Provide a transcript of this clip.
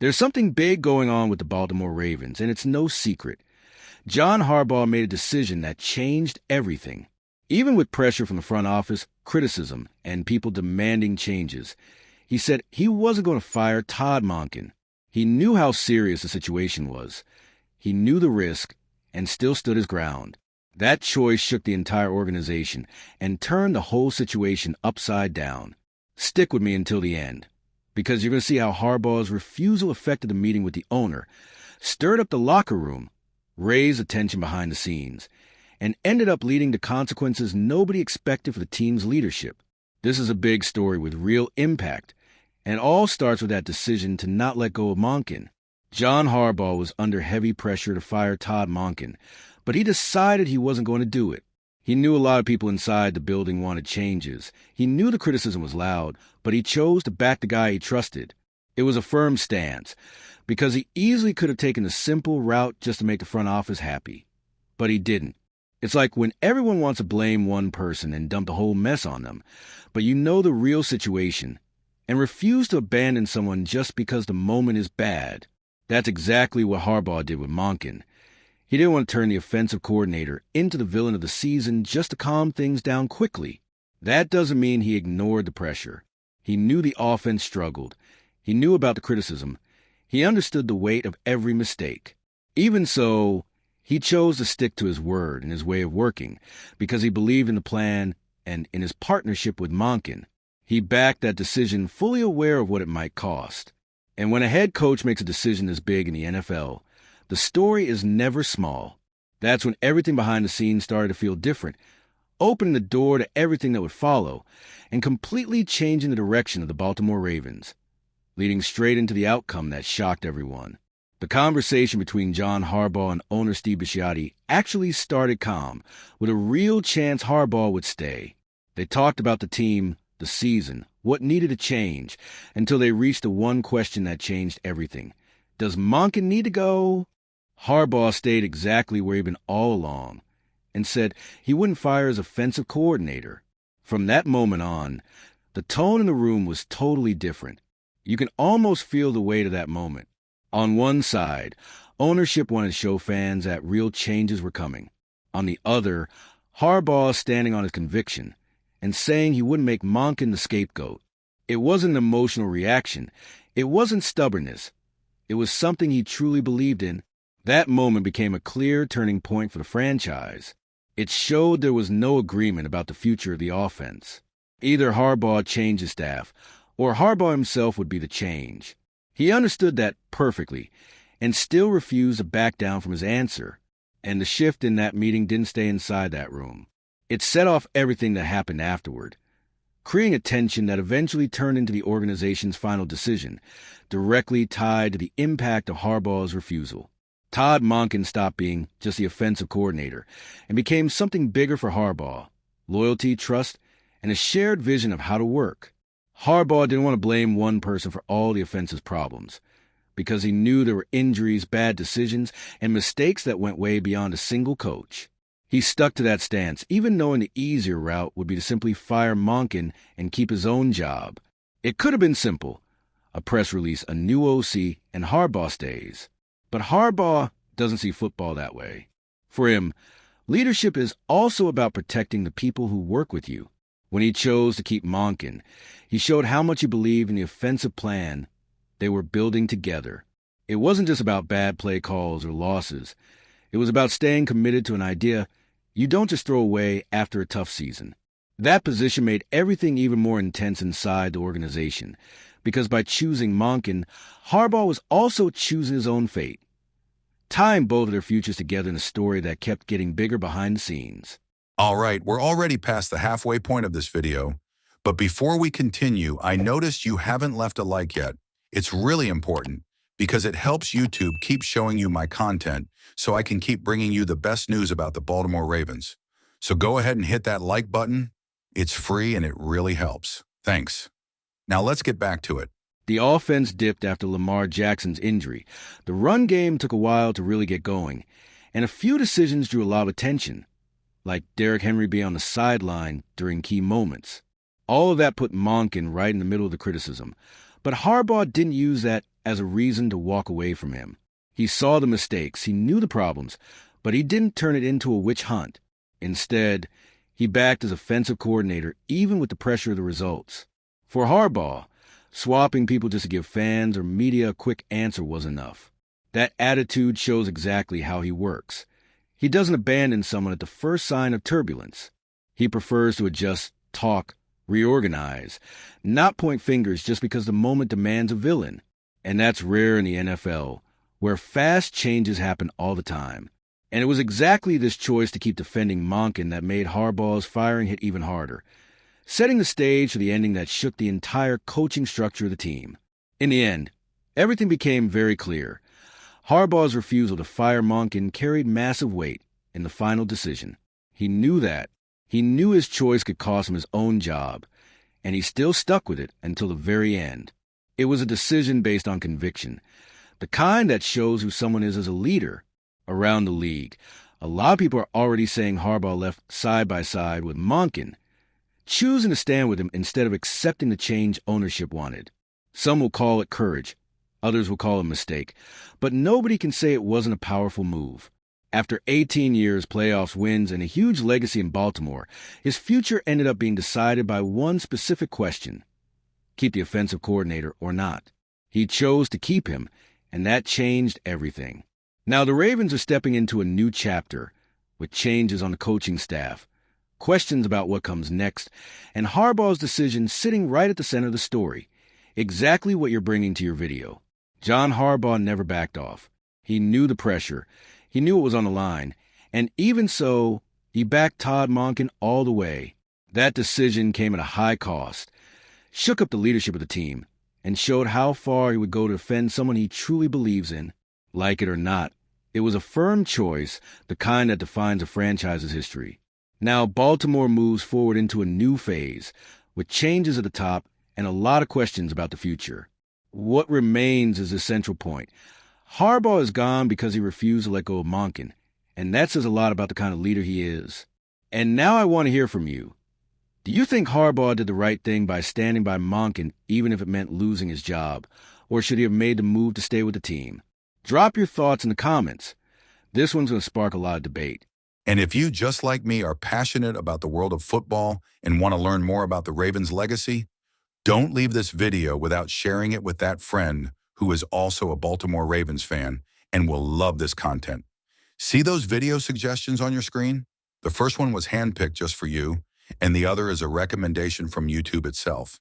There's something big going on with the Baltimore Ravens, and it's no secret. John Harbaugh made a decision that changed everything. Even with pressure from the front office, criticism, and people demanding changes, he said he wasn't going to fire Todd Monken. He knew how serious the situation was. He knew the risk and still stood his ground. That choice shook the entire organization and turned the whole situation upside down. Stick with me until the end, because you're going to see how Harbaugh's refusal affected the meeting with the owner, stirred up the locker room, raised attention behind the scenes, and ended up leading to consequences nobody expected for the team's leadership. This is a big story with real impact, and it all starts with that decision to not let go of Monken. John Harbaugh was under heavy pressure to fire Todd Monken, but he decided he wasn't going to do it. He knew a lot of people inside the building wanted changes. He knew the criticism was loud, but he chose to back the guy he trusted. It was a firm stance, because he easily could have taken the simple route just to make the front office happy. But he didn't. It's like when everyone wants to blame one person and dump the whole mess on them, but you know the real situation, and refuse to abandon someone just because the moment is bad. That's exactly what Harbaugh did with Monken. He didn't want to turn the offensive coordinator into the villain of the season just to calm things down quickly. That doesn't mean he ignored the pressure. He knew the offense struggled. He knew about the criticism. He understood the weight of every mistake. Even so, he chose to stick to his word and his way of working because he believed in the plan and in his partnership with Monken. He backed that decision fully aware of what it might cost. And when a head coach makes a decision this big in the NFL, the story is never small. That's when everything behind the scenes started to feel different, opening the door to everything that would follow, and completely changing the direction of the Baltimore Ravens, leading straight into the outcome that shocked everyone. The conversation between John Harbaugh and owner Steve Bisciotti actually started calm, with a real chance Harbaugh would stay. They talked about the team, the season, what needed to change, until they reached the one question that changed everything. Does Monken need to go? Harbaugh stayed exactly where he'd been all along, and said he wouldn't fire his offensive coordinator. From that moment on, the tone in the room was totally different. You can almost feel the weight of that moment. On one side, ownership wanted to show fans that real changes were coming. On the other, Harbaugh standing on his conviction and saying he wouldn't make Monken the scapegoat. It wasn't an emotional reaction. It wasn't stubbornness. It was something he truly believed in. That moment became a clear turning point for the franchise. It showed there was no agreement about the future of the offense. Either Harbaugh changed his staff, or Harbaugh himself would be the change. He understood that perfectly, and still refused to back down from his answer. And the shift in that meeting didn't stay inside that room. It set off everything that happened afterward, creating a tension that eventually turned into the organization's final decision, directly tied to the impact of Harbaugh's refusal. Todd Monken stopped being just the offensive coordinator and became something bigger for Harbaugh: loyalty, trust, and a shared vision of how to work. Harbaugh didn't want to blame one person for all the offensive problems, because he knew there were injuries, bad decisions, and mistakes that went way beyond a single coach. He stuck to that stance, even knowing the easier route would be to simply fire Monken and keep his own job. It could have been simple: a press release, a new OC, and Harbaugh stays. But Harbaugh doesn't see football that way. For him, leadership is also about protecting the people who work with you. When he chose to keep Monken, he showed how much he believed in the offensive plan they were building together. It wasn't just about bad play calls or losses. It was about staying committed to an idea you don't just throw away after a tough season. That position made everything even more intense inside the organization, because by choosing Monken, Harbaugh was also choosing his own fate, tying both of their futures together in a story that kept getting bigger behind the scenes. All right, we're already past the halfway point of this video, but before we continue, I noticed you haven't left a like yet. It's really important, because it helps YouTube keep showing you my content so I can keep bringing you the best news about the Baltimore Ravens. So go ahead and hit that like button. It's free and it really helps. Thanks. Now let's get back to it. The offense dipped after Lamar Jackson's injury. The run game took a while to really get going, and a few decisions drew a lot of attention, like Derrick Henry being on the sideline during key moments. All of that put Monken right in the middle of the criticism, but Harbaugh didn't use that as a reason to walk away from him. He saw the mistakes, he knew the problems, but he didn't turn it into a witch hunt. Instead, he backed his offensive coordinator even with the pressure of the results. For Harbaugh, swapping people just to give fans or media a quick answer was enough. That attitude shows exactly how he works. He doesn't abandon someone at the first sign of turbulence. He prefers to adjust, talk, reorganize, not point fingers just because the moment demands a villain. And that's rare in the NFL, where fast changes happen all the time. And it was exactly this choice to keep defending Monken that made Harbaugh's firing hit even harder, setting the stage for the ending that shook the entire coaching structure of the team. In the end, everything became very clear. Harbaugh's refusal to fire Monken carried massive weight in the final decision. He knew that. He knew his choice could cost him his own job, and he still stuck with it until the very end. It was a decision based on conviction, the kind that shows who someone is as a leader around the league. A lot of people are already saying Harbaugh left side by side with Monken, choosing to stand with him instead of accepting the change ownership wanted. Some will call it courage, others will call it a mistake, but nobody can say it wasn't a powerful move. After 18 years, playoffs, wins, and a huge legacy in Baltimore, his future ended up being decided by one specific question: keep the offensive coordinator or not. He chose to keep him, and that changed everything. Now the Ravens are stepping into a new chapter with changes on the coaching staff, questions about what comes next, and Harbaugh's decision sitting right at the center of the story. Exactly what you're bringing to your video. John Harbaugh never backed off. He knew the pressure. He knew it was on the line. And even so, he backed Todd Monken all the way. That decision came at a high cost, shook up the leadership of the team, and showed how far he would go to defend someone he truly believes in. Like it or not, it was a firm choice, the kind that defines a franchise's history. Now Baltimore moves forward into a new phase, with changes at the top and a lot of questions about the future. What remains is the central point. Harbaugh is gone because he refused to let go of Monken, and that says a lot about the kind of leader he is. And now I want to hear from you. Do you think Harbaugh did the right thing by standing by Monken even if it meant losing his job, or should he have made the move to stay with the team? Drop your thoughts in the comments. This one's going to spark a lot of debate. And if you, just like me, are passionate about the world of football and want to learn more about the Ravens' legacy, don't leave this video without sharing it with that friend who is also a Baltimore Ravens fan and will love this content. See those video suggestions on your screen? The first one was handpicked just for you, and the other is a recommendation from YouTube itself.